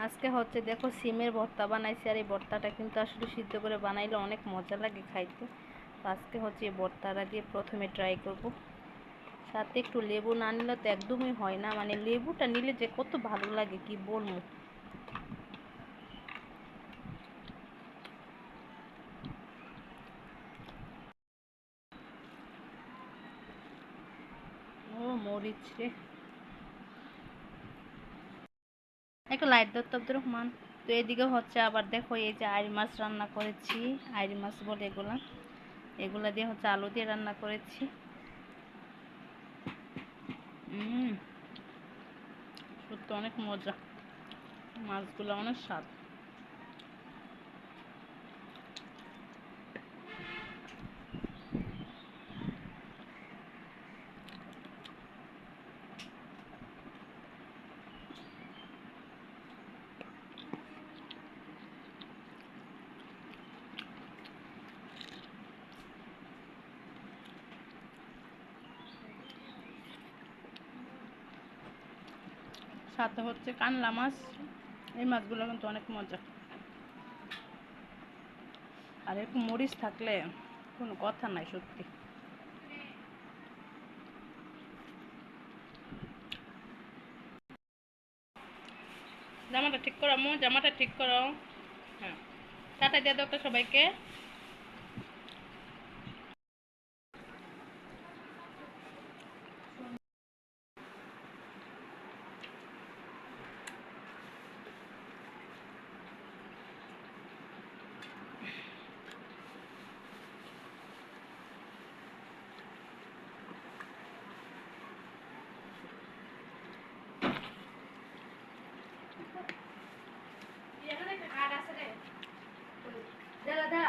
আজকে হচ্ছে দেখো সিমের ভর্তা বানাইছি, আর এই ভর্তাটা কিন্তু আসলে সিদ্ধ করে বানাইলে অনেক মজা লাগে খাইতে। তো আজকে হচ্ছে এই ভর্তাটা দিয়ে প্রথমে ট্রাই করব। সাথে একটু লেবু না নিলে তো একদমই হয় না, মানে লেবুটা নিলে যে কত ভালো লাগে কি বলবো। ও মরিচ রে, একটু লাইট দত্ত আব্দুর রহমান। তো এদিকে হচ্ছে আবার দেখো এই যে আইড় মাছ রান্না করেছি। আইড় মাছ বলে এগুলা, এগুলা দিয়ে হচ্ছে আলু দিয়ে রান্না করেছি। সত্যি অনেক মজা, মাছগুলো অনেক স্বাদ। সাথে হচ্ছে কানলা মাছ, এই মাছগুলো কিন্তু অনেক মজা। আর এরকম মরিচ থাকলে কোনো কথা নাই সত্যি। জামাটা ঠিক করো আম্মু, জামাটা ঠিক করো। হ্যাঁ, টাটা দিয়ে দাও তো সবাইকে। এখানে একটা কার্ড আছে রে, দাদা।